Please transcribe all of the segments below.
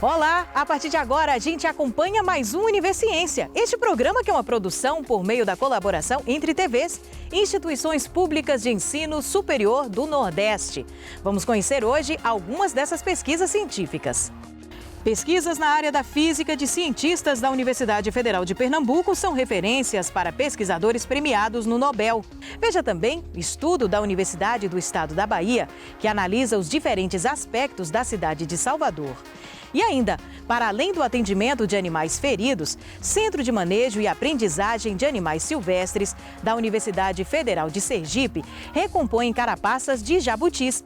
Olá! A partir de agora, a gente acompanha mais um Universiência. Este programa que é uma produção por meio da colaboração entre TVs e instituições públicas de ensino superior do Nordeste. Vamos conhecer hoje algumas dessas pesquisas científicas. Pesquisas na área da física de cientistas da Universidade Federal de Pernambuco são referências para pesquisadores premiados no Nobel. Veja também estudo da Universidade do Estado da Bahia, que analisa os diferentes aspectos da cidade de Salvador. E ainda, para além do atendimento de animais feridos, Centro de Manejo e Aprendizagem de Animais Silvestres da Universidade Federal de Sergipe recompõe carapaças de jabutis.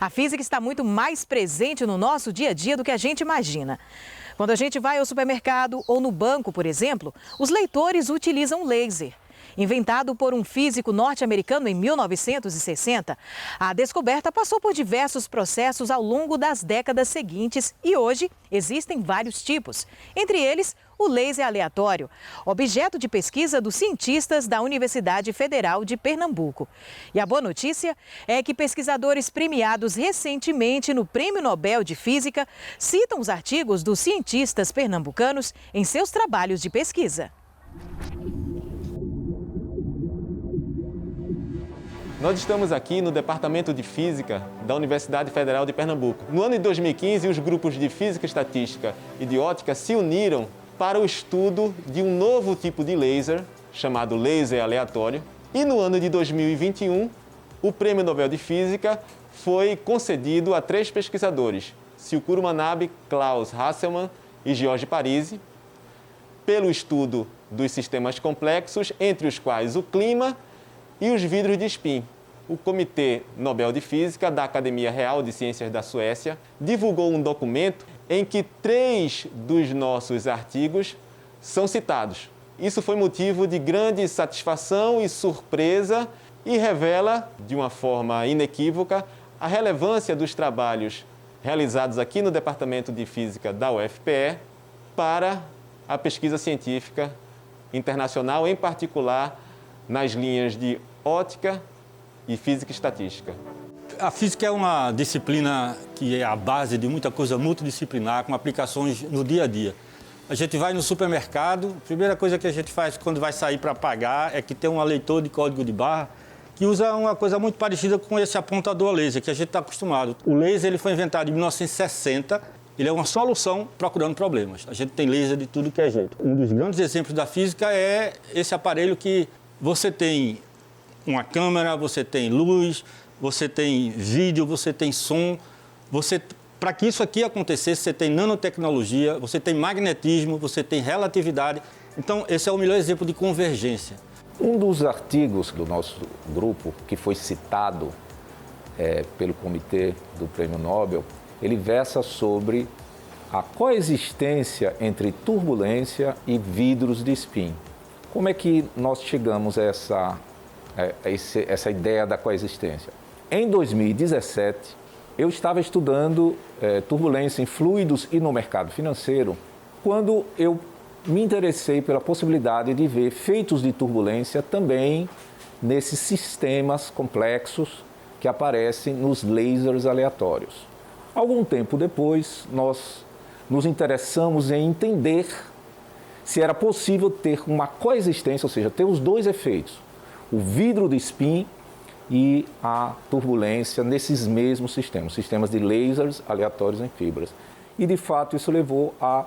A física está muito mais presente no nosso dia a dia do que a gente imagina. Quando a gente vai ao supermercado ou no banco, por exemplo, os leitores utilizam laser. Inventado por um físico norte-americano em 1960, a descoberta passou por diversos processos ao longo das décadas seguintes e hoje existem vários tipos. Entre eles, o laser aleatório, objeto de pesquisa dos cientistas da Universidade Federal de Pernambuco. E a boa notícia é que pesquisadores premiados recentemente no Prêmio Nobel de Física citam os artigos dos cientistas pernambucanos em seus trabalhos de pesquisa. Nós estamos aqui no Departamento de Física da Universidade Federal de Pernambuco. No ano de 2015, os grupos de Física Estatística e de Ótica se uniram para o estudo de um novo tipo de laser, chamado laser aleatório. E no ano de 2021, o Prêmio Nobel de Física foi concedido a 3 pesquisadores, Silkuro Manabe, Klaus Hasselmann e George Parisi, pelo estudo dos sistemas complexos, entre os quais o clima e os vidros de spin. O Comitê Nobel de Física da Academia Real de Ciências da Suécia divulgou um documento em que 3 dos nossos artigos são citados. Isso foi motivo de grande satisfação e surpresa e revela, de uma forma inequívoca, a relevância dos trabalhos realizados aqui no Departamento de Física da UFPE para a pesquisa científica internacional, em particular nas linhas de ótica e física estatística. A física é uma disciplina que é a base de muita coisa multidisciplinar, com aplicações no dia a dia. A gente vai no supermercado, a primeira coisa que a gente faz quando vai sair para pagar é que tem um leitor de código de barra que usa uma coisa muito parecida com esse apontador a laser, que a gente está acostumado. O laser ele foi inventado em 1960, ele é uma solução procurando problemas. A gente tem laser de tudo que é jeito. Um dos grandes exemplos da física é esse aparelho que você tem uma câmera, você tem luz, você tem vídeo, você tem som. Para que isso aqui acontecesse, você tem nanotecnologia, você tem magnetismo, você tem relatividade. Então, esse é o melhor exemplo de convergência. Um dos artigos do nosso grupo, que foi citado pelo Comitê do Prêmio Nobel, ele versa sobre a coexistência entre turbulência e vidros de spin. Como é que nós chegamos a essa ideia da coexistência? Em 2017, eu estava estudando turbulência em fluidos e no mercado financeiro, quando eu me interessei pela possibilidade de ver efeitos de turbulência também nesses sistemas complexos que aparecem nos lasers aleatórios. Algum tempo depois, nós nos interessamos em entender se era possível ter uma coexistência, ou seja, ter os dois efeitos, o vidro de spin e a turbulência nesses mesmos sistemas de lasers aleatórios em fibras. E, de fato, isso levou a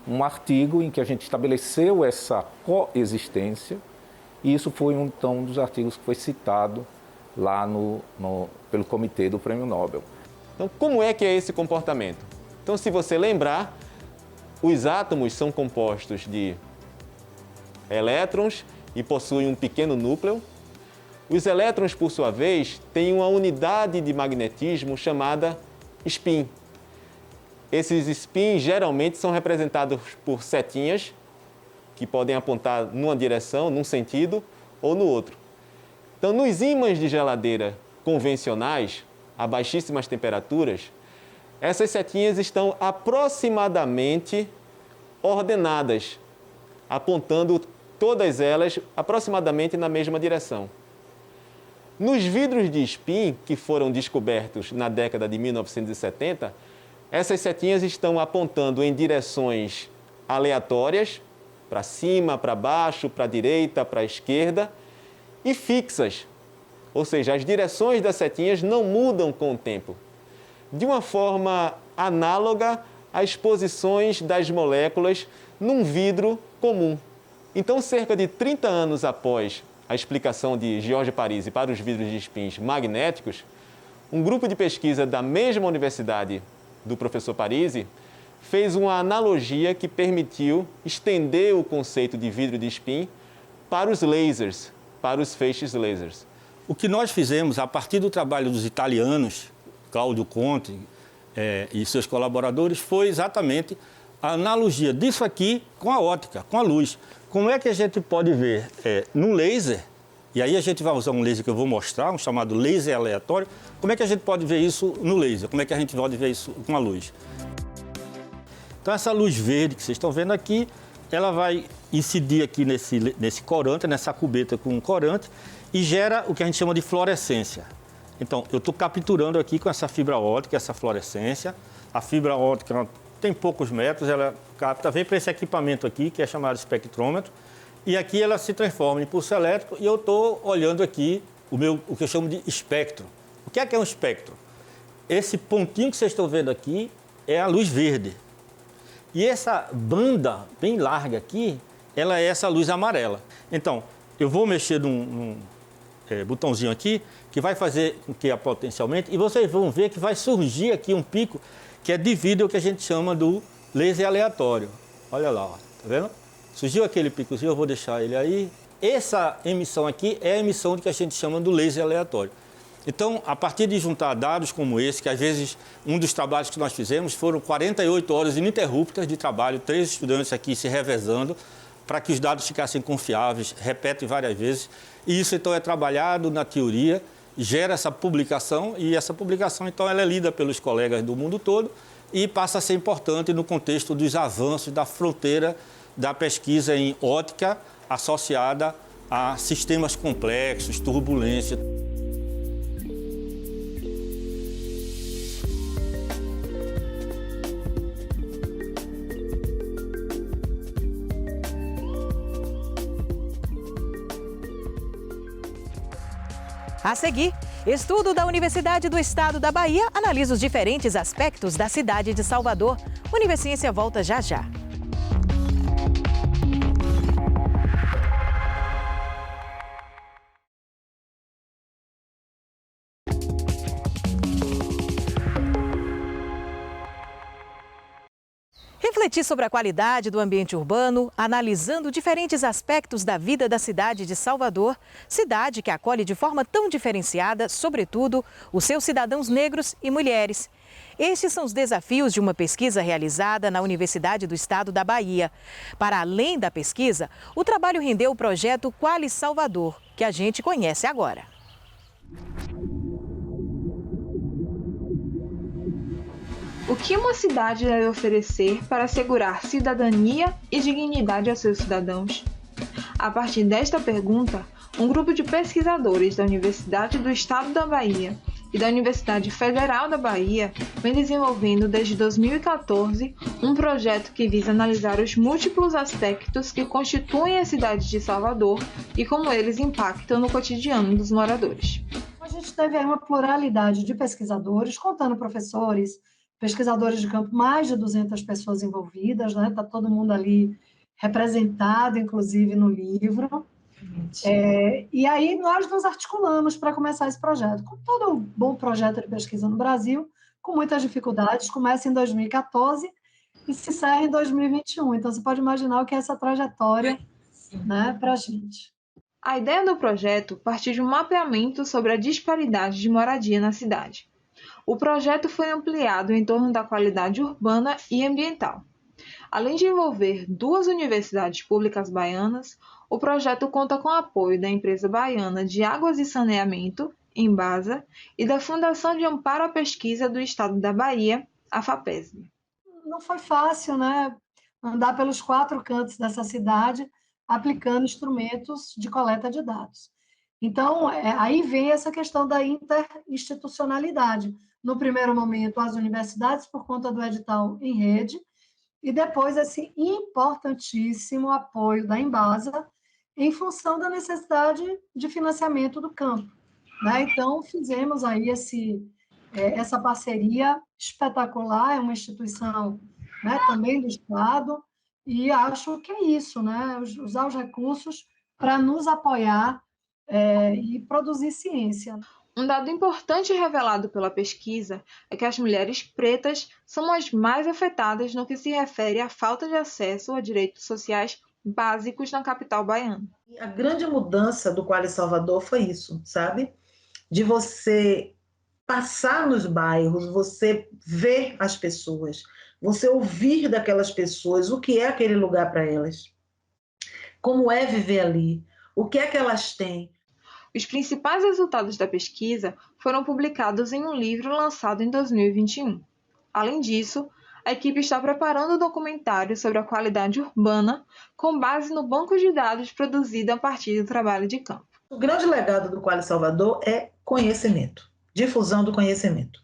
um artigo em que a gente estabeleceu essa coexistência, e isso foi um dos artigos que foi citado lá pelo Comitê do Prêmio Nobel. Então, como é que é esse comportamento? Então, se você lembrar, os átomos são compostos de elétrons e possuem um pequeno núcleo. Os elétrons, por sua vez, têm uma unidade de magnetismo chamada spin. Esses spins geralmente são representados por setinhas, que podem apontar numa direção, num sentido ou no outro. Então, nos ímãs de geladeira convencionais, a baixíssimas temperaturas, essas setinhas estão aproximadamente ordenadas, apontando todas elas aproximadamente na mesma direção. Nos vidros de spin, que foram descobertos na década de 1970, essas setinhas estão apontando em direções aleatórias, para cima, para baixo, para a direita, para a esquerda, e fixas, ou seja, as direções das setinhas não mudam com o tempo, de uma forma análoga às posições das moléculas num vidro comum. Então, cerca de 30 anos após a explicação de George Parisi para os vidros de spins magnéticos, um grupo de pesquisa da mesma universidade do professor Parisi fez uma analogia que permitiu estender o conceito de vidro de spin para os lasers, para os feixes lasers. O que nós fizemos, a partir do trabalho dos italianos, Claudio Conte e seus colaboradores, foi exatamente a analogia disso aqui com a ótica, com a luz. Como é que a gente pode ver no laser, e aí a gente vai usar um laser que eu vou mostrar, um chamado laser aleatório, como é que a gente pode ver isso no laser, como é que a gente pode ver isso com a luz. Então essa luz verde que vocês estão vendo aqui, ela vai incidir aqui nesse corante, nessa cubeta com corante, e gera o que a gente chama de fluorescência. Então, eu estou capturando aqui com essa fibra óptica, essa fluorescência. A fibra óptica tem poucos metros, ela capta, vem para esse equipamento aqui, que é chamado espectrômetro, e aqui ela se transforma em pulso elétrico, e eu estou olhando aqui o que eu chamo de espectro. O que é um espectro? Esse pontinho que vocês estão vendo aqui é a luz verde. E essa banda bem larga aqui, ela é essa luz amarela. Então, eu vou mexer num botãozinho aqui, que vai fazer com que potencialmente, e vocês vão ver que vai surgir aqui um pico que é devido ao que a gente chama do laser aleatório. Olha lá, ó, tá vendo? Surgiu aquele picozinho, eu vou deixar ele aí. Essa emissão aqui é a emissão que a gente chama do laser aleatório. Então, a partir de juntar dados como esse, que às vezes um dos trabalhos que nós fizemos foram 48 horas ininterruptas de trabalho, 3 estudantes aqui se revezando para que os dados ficassem confiáveis, repetem várias vezes. E isso, então, é trabalhado na teoria, gera essa publicação, e essa publicação, então, ela é lida pelos colegas do mundo todo e passa a ser importante no contexto dos avanços da fronteira da pesquisa em ótica associada a sistemas complexos, turbulência. A seguir, estudo da Universidade do Estado da Bahia analisa os diferentes aspectos da cidade de Salvador. Universiência volta já já. Refletir sobre a qualidade do ambiente urbano, analisando diferentes aspectos da vida da cidade de Salvador, cidade que acolhe de forma tão diferenciada, sobretudo, os seus cidadãos negros e mulheres. Estes são os desafios de uma pesquisa realizada na Universidade do Estado da Bahia. Para além da pesquisa, o trabalho rendeu o projeto Quali Salvador, que a gente conhece agora. O que uma cidade deve oferecer para assegurar cidadania e dignidade aos seus cidadãos? A partir desta pergunta, um grupo de pesquisadores da Universidade do Estado da Bahia e da Universidade Federal da Bahia vem desenvolvendo desde 2014 um projeto que visa analisar os múltiplos aspectos que constituem a cidade de Salvador e como eles impactam no cotidiano dos moradores. A gente teve uma pluralidade de pesquisadores, contando professores, pesquisadores de campo, mais de 200 pessoas envolvidas, né? Está todo mundo ali representado, inclusive, no livro. E aí nós nos articulamos para começar esse projeto. Como todo bom projeto de pesquisa no Brasil, com muitas dificuldades, começa em 2014 e se encerra em 2021. Então, você pode imaginar o que é essa trajetória, né, para a gente. A ideia do projeto partiu de um mapeamento sobre a disparidade de moradia na cidade. O projeto foi ampliado em torno da qualidade urbana e ambiental. Além de envolver 2 universidades públicas baianas, o projeto conta com o apoio da empresa baiana de águas e saneamento Embasa, e da Fundação de Amparo à Pesquisa do Estado da Bahia, a FAPESB. Não foi fácil, né? Andar pelos 4 cantos dessa cidade aplicando instrumentos de coleta de dados. Então, aí vem essa questão da interinstitucionalidade. No primeiro momento, as universidades, por conta do edital em rede, e depois esse importantíssimo apoio da Embasa em função da necessidade de financiamento do campo, né? Então, fizemos aí essa parceria espetacular, é uma instituição, né, também do Estado, e acho que é isso, né? Usar os recursos para nos apoiar e produzir ciência. Um dado importante revelado pela pesquisa é que as mulheres pretas são as mais afetadas no que se refere à falta de acesso a direitos sociais básicos na capital baiana. A grande mudança do Qualy Salvador foi isso, sabe? De você passar nos bairros, você ver as pessoas, você ouvir daquelas pessoas o que é aquele lugar para elas, como é viver ali, o que é que elas têm. Os principais resultados da pesquisa foram publicados em um livro lançado em 2021. Além disso, a equipe está preparando um documentário sobre a qualidade urbana com base no banco de dados produzido a partir do trabalho de campo. O grande legado do Qualy Salvador é conhecimento, difusão do conhecimento.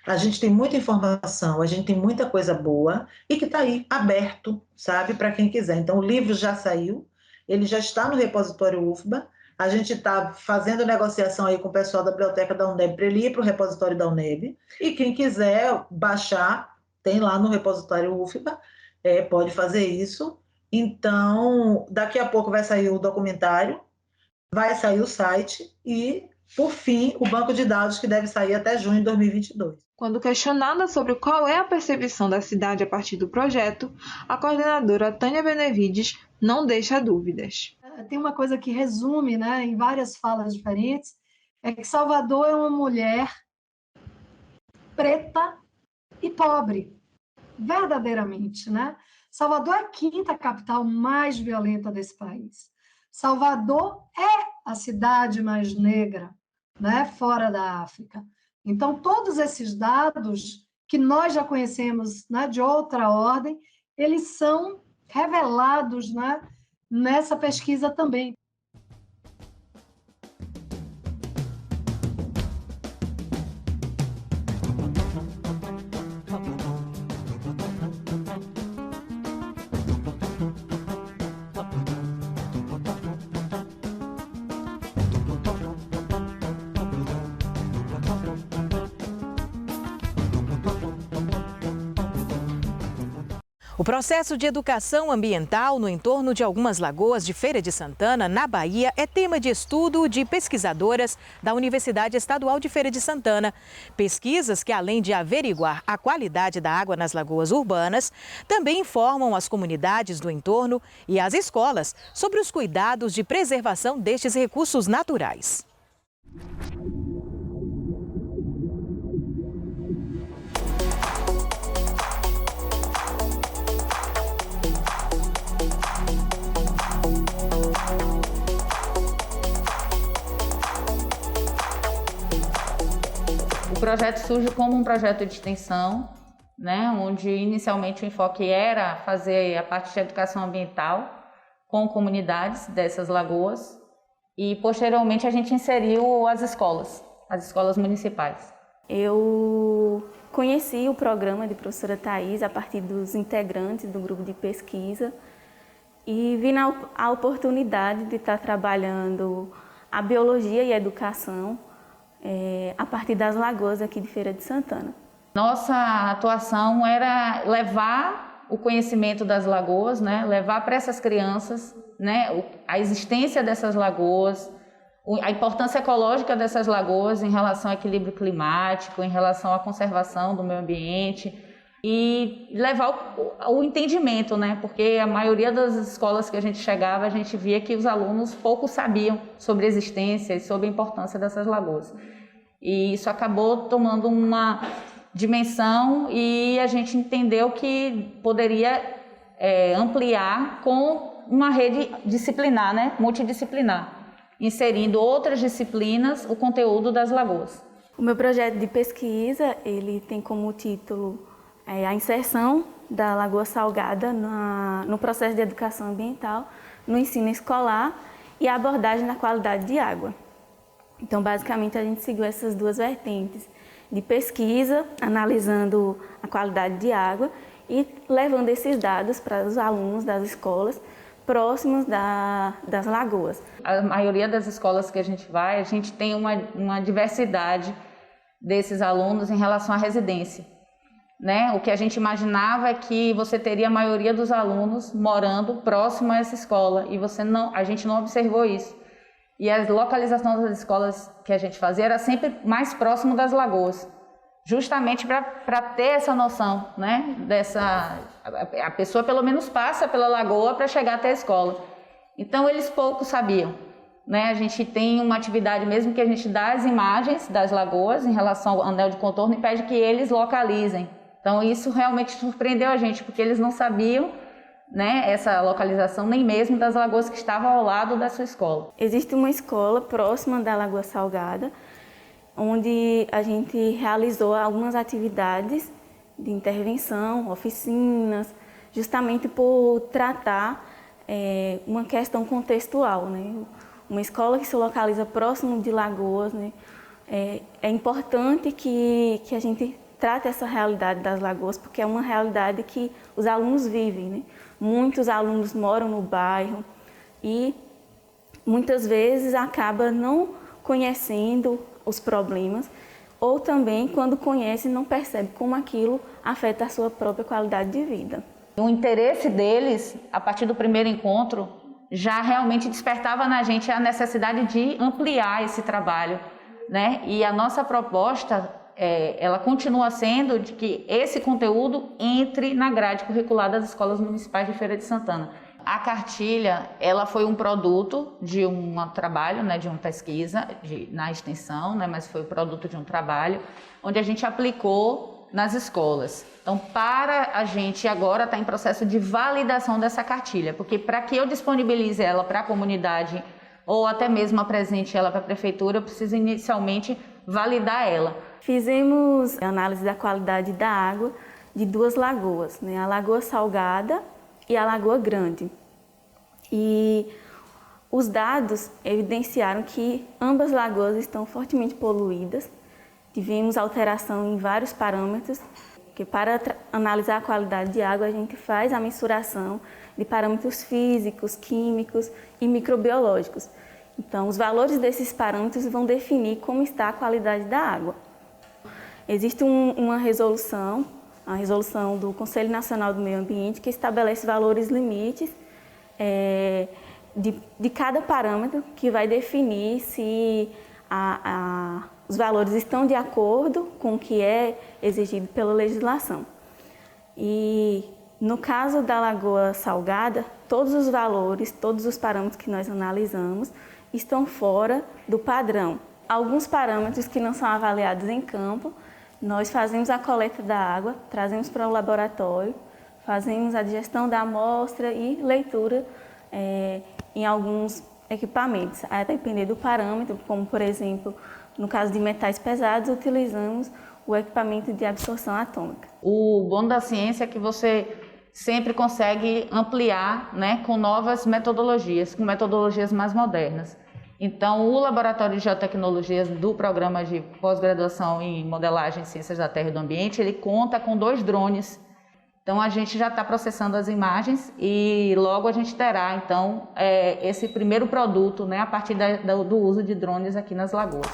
A gente tem muita informação, a gente tem muita coisa boa e que está aí, aberto, sabe, para quem quiser. Então, o livro já saiu, ele já está no repositório UFBA. A gente está fazendo negociação aí com o pessoal da biblioteca da UNEB para ele ir para o repositório da UNEB. E quem quiser baixar, tem lá no repositório UFBA, pode fazer isso. Então, daqui a pouco vai sair o documentário, vai sair o site e, por fim, o banco de dados que deve sair até junho de 2022. Quando questionada sobre qual é a percepção da cidade a partir do projeto, a coordenadora Tânia Benevides não deixa dúvidas. Tem uma coisa que resume, né, em várias falas diferentes, é que Salvador é uma mulher preta e pobre, verdadeiramente, né? Salvador é a 5ª capital mais violenta desse país. Salvador é a cidade mais negra, né, fora da África. Então, todos esses dados que nós já conhecemos, né, de outra ordem, eles são revelados, né, nessa pesquisa também. O processo de educação ambiental no entorno de algumas lagoas de Feira de Santana, na Bahia, é tema de estudo de pesquisadoras da Universidade Estadual de Feira de Santana. Pesquisas que, além de averiguar a qualidade da água nas lagoas urbanas, também informam as comunidades do entorno e as escolas sobre os cuidados de preservação destes recursos naturais. O projeto surge como um projeto de extensão, né, onde inicialmente o enfoque era fazer a parte de educação ambiental com comunidades dessas lagoas e posteriormente a gente inseriu as escolas municipais. Eu conheci o programa de professora Thaís a partir dos integrantes do grupo de pesquisa e vi a oportunidade de estar trabalhando a biologia e a educação a partir das lagoas aqui de Feira de Santana. Nossa atuação era levar o conhecimento das lagoas, né, levar para essas crianças, né, a existência dessas lagoas, a importância ecológica dessas lagoas em relação ao equilíbrio climático, em relação à conservação do meio ambiente e levar o entendimento, né, porque a maioria das escolas que a gente chegava, a gente via que os alunos pouco sabiam sobre a existência e sobre a importância dessas lagoas. E isso acabou tomando uma dimensão e a gente entendeu que poderia ampliar com uma rede disciplinar, né, multidisciplinar. inserindo outras disciplinas, o conteúdo das lagoas. O meu projeto de pesquisa, ele tem como título a inserção da Lagoa Salgada no processo de educação ambiental, no ensino escolar e a abordagem da qualidade de água. Então, basicamente, a gente seguiu essas duas vertentes de pesquisa, analisando a qualidade de água e levando esses dados para os alunos das escolas próximos das lagoas. A maioria das escolas que a gente vai, a gente tem uma diversidade desses alunos em relação à residência, né? O que a gente imaginava é que você teria a maioria dos alunos morando próximo a essa escola e a gente não observou isso. E a localização das escolas que a gente fazia era sempre mais próximo das lagoas, justamente para ter essa noção, né? A pessoa pelo menos passa pela lagoa para chegar até a escola. Então eles pouco sabiam, né? A gente tem uma atividade mesmo que a gente dá as imagens das lagoas em relação ao anel de contorno e pede que eles localizem. Então isso realmente surpreendeu a gente, porque eles não sabiam, né, essa localização nem mesmo das lagoas que estavam ao lado da sua escola. Existe uma escola próxima da Lagoa Salgada, onde a gente realizou algumas atividades de intervenção, oficinas, justamente por tratar uma questão contextual, né? Uma escola que se localiza próximo de lagoas, né? É importante que a gente trate essa realidade das lagoas, porque é uma realidade que os alunos vivem, né? Muitos alunos moram no bairro e muitas vezes acaba não conhecendo os problemas, ou também, quando conhece, não percebe como aquilo afeta a sua própria qualidade de vida. O interesse deles, a partir do primeiro encontro, já realmente despertava na gente a necessidade de ampliar esse trabalho, né? E a nossa proposta, ela continua sendo de que esse conteúdo entre na grade curricular das escolas municipais de Feira de Santana. A cartilha, ela foi um produto de um trabalho, né, de uma pesquisa na extensão, né, mas foi o produto de um trabalho onde a gente aplicou nas escolas. Então, para a gente agora está em processo de validação dessa cartilha, porque para que eu disponibilize ela para a comunidade ou até mesmo apresente ela para a prefeitura, eu preciso inicialmente validar ela. Fizemos análise da qualidade da água de duas lagoas, né, a Lagoa Salgada e a Lagoa Grande. E os dados evidenciaram que ambas lagoas estão fortemente poluídas. Tivemos alteração em vários parâmetros, que para analisar a qualidade de água a gente faz a mensuração de parâmetros físicos, químicos e microbiológicos. Então, os valores desses parâmetros vão definir como está a qualidade da água. Existe uma resolução, a resolução do Conselho Nacional do Meio Ambiente, que estabelece valores limites de cada parâmetro, que vai definir se os valores estão de acordo com o que é exigido pela legislação. E no caso da Lagoa Salgada, todos os valores, todos os parâmetros que nós analisamos estão fora do padrão. Alguns parâmetros que não são avaliados em campo, nós fazemos a coleta da água, trazemos para o laboratório, fazemos a digestão da amostra e leitura em alguns equipamentos, a depender do parâmetro, como por exemplo, no caso de metais pesados, utilizamos o equipamento de absorção atômica. O bom da ciência é que você sempre consegue ampliar, né, com novas metodologias, com metodologias mais modernas. Então, o Laboratório de Geotecnologias do Programa de Pós-Graduação em Modelagem em Ciências da Terra e do Ambiente, ele conta com 2 drones. Então, a gente já está processando as imagens e logo a gente terá, então, esse primeiro produto, né, a partir do uso de drones aqui nas lagoas.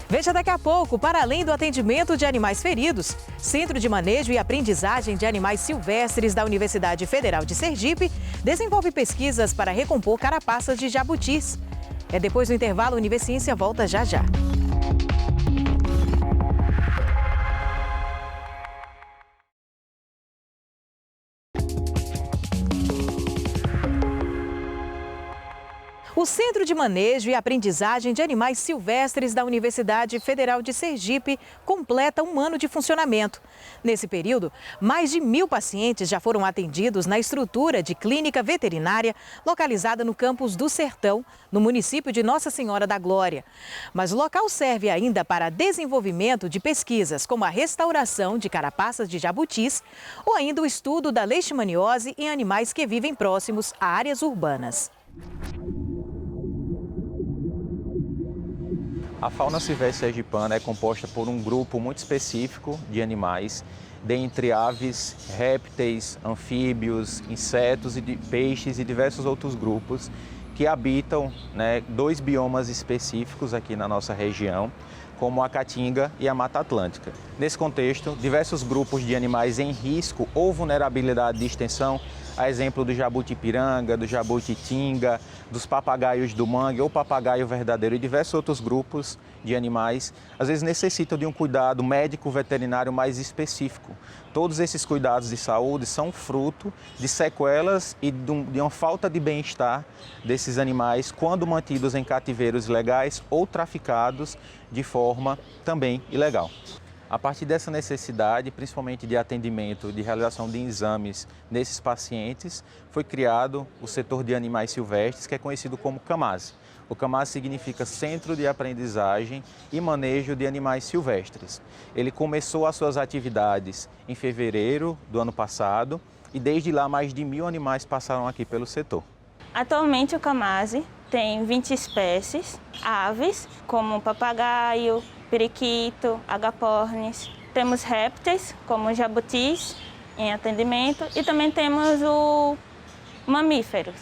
Veja daqui a pouco, para além do atendimento de animais feridos, Centro de Manejo e Aprendizagem de Animais Silvestres da Universidade Federal de Sergipe desenvolve pesquisas para recompor carapaças de jabutis. Depois do intervalo, Univesciência volta já já. O Centro de Manejo e Aprendizagem de Animais Silvestres da Universidade Federal de Sergipe completa um ano de funcionamento. Nesse período, mais de 1.000 pacientes já foram atendidos na estrutura de clínica veterinária localizada no campus do Sertão, no município de Nossa Senhora da Glória. Mas o local serve ainda para desenvolvimento de pesquisas como a restauração de carapaças de jabutis ou ainda o estudo da leishmaniose em animais que vivem próximos a áreas urbanas. A fauna silvestre sergipana é composta por um grupo muito específico de animais, dentre aves, répteis, anfíbios, insetos, peixes e diversos outros grupos que habitam, 2 biomas específicos aqui na nossa região, como a Caatinga e a Mata Atlântica. Nesse contexto, diversos grupos de animais em risco ou vulnerabilidade de extinção, a exemplo do jabuti-piranga, do jabuti-tinga, dos papagaios do mangue ou papagaio verdadeiro e diversos outros grupos de animais, às vezes necessitam de um cuidado médico veterinário mais específico. Todos esses cuidados de saúde são fruto de sequelas e de uma falta de bem-estar desses animais quando mantidos em cativeiros ilegais ou traficados de forma também ilegal. A partir dessa necessidade, principalmente de atendimento, de realização de exames nesses pacientes, foi criado o setor de animais silvestres, que é conhecido como CAMASE. O CAMASE significa Centro de Aprendizagem e Manejo de Animais Silvestres. Ele começou as suas atividades em fevereiro do ano passado e desde lá mais de 1.000 animais passaram aqui pelo setor. Atualmente o CAMASE tem 20 espécies, aves como papagaio, periquito, agapornis. Temos répteis, como jabutis, em atendimento. E também temos o mamíferos,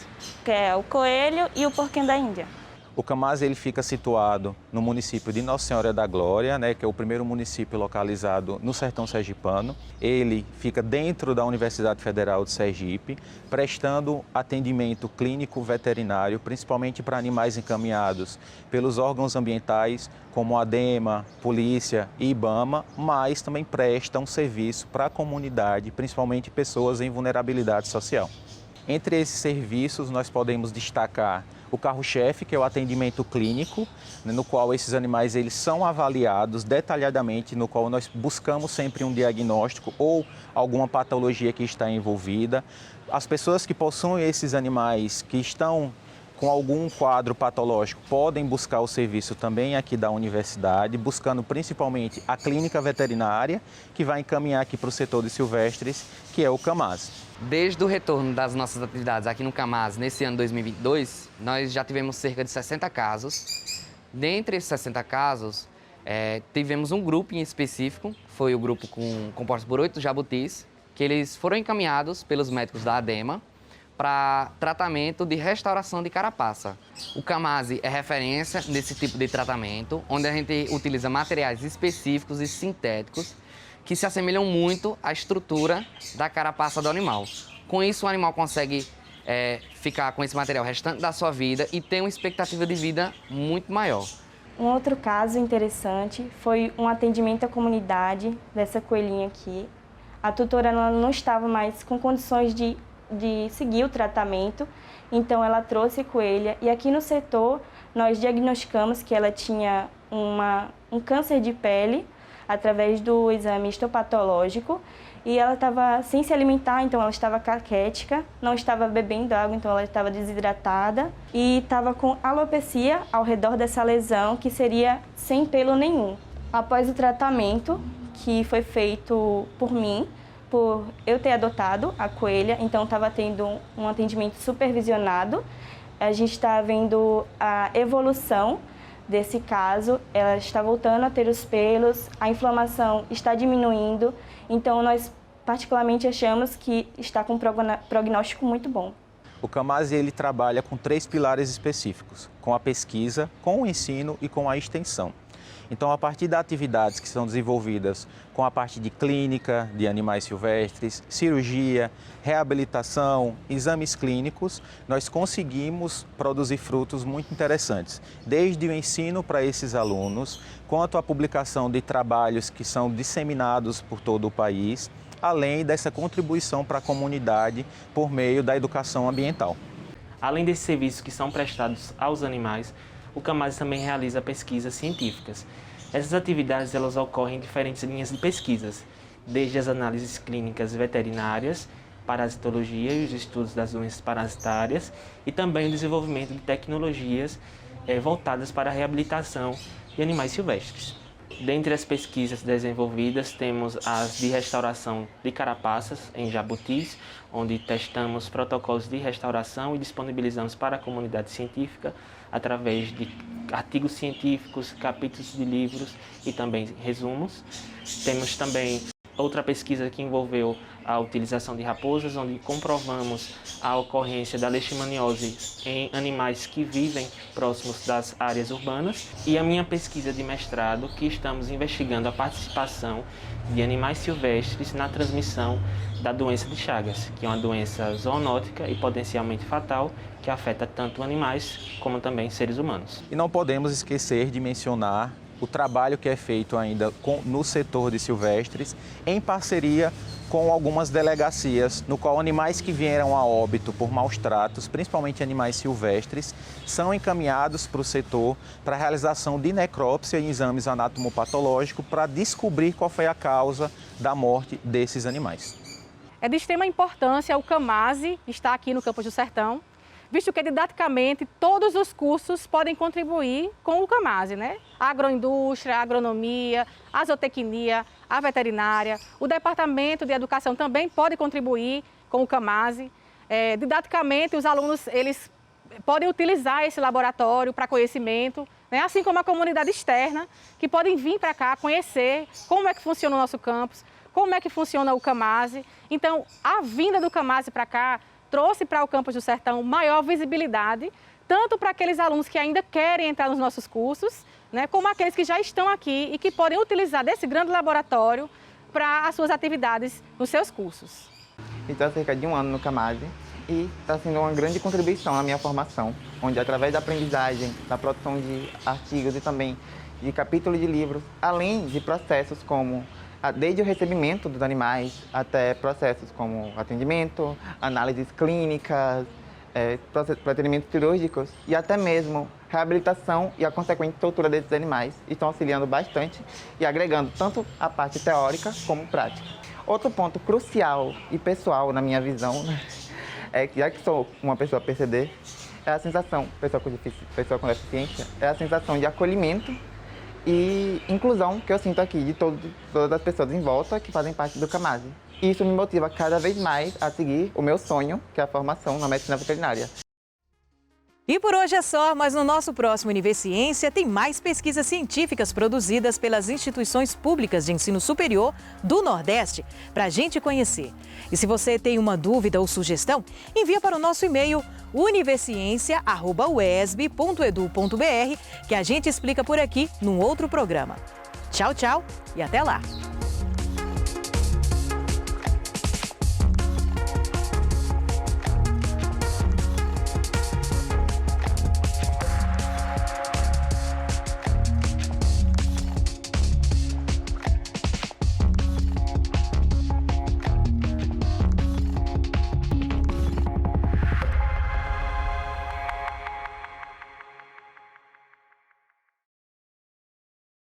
que é o coelho e o porquinho da Índia. O CAMASE ele fica situado no município de Nossa Senhora da Glória, que é o primeiro município localizado no sertão sergipano. Ele fica dentro da Universidade Federal de Sergipe, prestando atendimento clínico veterinário, principalmente para animais encaminhados pelos órgãos ambientais, como a ADEMA, Polícia e IBAMA, mas também presta um serviço para a comunidade, principalmente pessoas em vulnerabilidade social. Entre esses serviços, nós podemos destacar o carro-chefe, que é o atendimento clínico, no qual esses animais eles são avaliados detalhadamente, no qual nós buscamos sempre um diagnóstico ou alguma patologia que está envolvida. As pessoas que possuem esses animais que estão com algum quadro patológico podem buscar o serviço também aqui da universidade, buscando principalmente a clínica veterinária, que vai encaminhar aqui para o setor de silvestres, que é o CAMASE. Desde o retorno das nossas atividades aqui no CAMASE, nesse ano 2022, nós já tivemos cerca de 60 casos. Dentre esses 60 casos, tivemos um grupo em específico, foi o grupo composto por 8 jabutis, que eles foram encaminhados pelos médicos da ADEMA para tratamento de restauração de carapaça. O CAMASE é referência nesse tipo de tratamento, onde a gente utiliza materiais específicos e sintéticos que se assemelham muito à estrutura da carapaça do animal. Com isso, o animal consegue ficar com esse material o restante da sua vida e ter uma expectativa de vida muito maior. Um outro caso interessante foi um atendimento à comunidade dessa coelhinha aqui. A tutora não estava mais com condições de seguir o tratamento, então ela trouxe a coelha e aqui no setor nós diagnosticamos que ela tinha um câncer de pele através do exame histopatológico e ela estava sem se alimentar, então ela estava caquética, não estava bebendo água, então ela estava desidratada e estava com alopecia ao redor dessa lesão, que seria sem pelo nenhum. Após o tratamento, que foi feito por mim, por eu ter adotado a coelha, então estava tendo um atendimento supervisionado. A gente está vendo a evolução desse caso, ela está voltando a ter os pelos, a inflamação está diminuindo, então nós particularmente achamos que está com um prognóstico muito bom. O CAMASE ele trabalha com 3 pilares específicos, com a pesquisa, com o ensino e com a extensão. Então, a partir das atividades que são desenvolvidas com a parte de clínica de animais silvestres, cirurgia, reabilitação, exames clínicos, nós conseguimos produzir frutos muito interessantes, desde o ensino para esses alunos, quanto a publicação de trabalhos que são disseminados por todo o país, além dessa contribuição para a comunidade por meio da educação ambiental. Além desses serviços que são prestados aos animais, o CAMASE também realiza pesquisas científicas. Essas atividades elas ocorrem em diferentes linhas de pesquisas, desde as análises clínicas veterinárias, parasitologia e os estudos das doenças parasitárias e também o desenvolvimento de tecnologias voltadas para a reabilitação de animais silvestres. Dentre as pesquisas desenvolvidas, temos as de restauração de carapaças em jabutis, onde testamos protocolos de restauração e disponibilizamos para a comunidade científica através de artigos científicos, capítulos de livros e também resumos. Temos também outra pesquisa que envolveu a utilização de raposas, onde comprovamos a ocorrência da leishmaniose em animais que vivem próximos das áreas urbanas. E a minha pesquisa de mestrado, que estamos investigando a participação de animais silvestres na transmissão da doença de Chagas, que é uma doença zoonótica e potencialmente fatal, que afeta tanto animais como também seres humanos. E não podemos esquecer de mencionar o trabalho que é feito ainda no setor de silvestres, em parceria com algumas delegacias, no qual animais que vieram a óbito por maus tratos, principalmente animais silvestres, são encaminhados para o setor para a realização de necrópsia e exames anatomopatológicos para descobrir qual foi a causa da morte desses animais. É de extrema importância o CAMASE estar aqui no Campos do Sertão, visto que didaticamente todos os cursos podem contribuir com o CAMASE, né? A agroindústria, a agronomia, a zootecnia, a veterinária, o departamento de educação também pode contribuir com o CAMASE. Didaticamente, os alunos eles podem utilizar esse laboratório para conhecimento, né? Assim como a comunidade externa, que podem vir para cá conhecer como é que funciona o nosso campus, como é que funciona o CAMASE. Então, a vinda do CAMASE para cá trouxe para o Campos do Sertão maior visibilidade, tanto para aqueles alunos que ainda querem entrar nos nossos cursos, né, como aqueles que já estão aqui e que podem utilizar desse grande laboratório para as suas atividades nos seus cursos. Estou há cerca de um ano no CAMASE e está sendo uma grande contribuição na minha formação, onde através da aprendizagem, da produção de artigos e também de capítulos de livros, além de processos como desde o recebimento dos animais até processos como atendimento, análises clínicas, procedimentos cirúrgicos e até mesmo reabilitação e a consequente tortura desses animais estão auxiliando bastante e agregando tanto a parte teórica como prática. Outro ponto crucial e pessoal na minha visão, né, é que já que sou uma pessoa PCD, é a sensação, pessoa com deficiência, é a sensação de acolhimento e inclusão que eu sinto aqui de todas as pessoas em volta que fazem parte do CAMASE. Isso me motiva cada vez mais a seguir o meu sonho, que é a formação na medicina veterinária. E por hoje é só, mas no nosso próximo Universiência tem mais pesquisas científicas produzidas pelas instituições públicas de ensino superior do Nordeste para a gente conhecer. E se você tem uma dúvida ou sugestão, envia para o nosso e-mail universiencia@uesb.edu.br que a gente explica por aqui num outro programa. Tchau, tchau e até lá!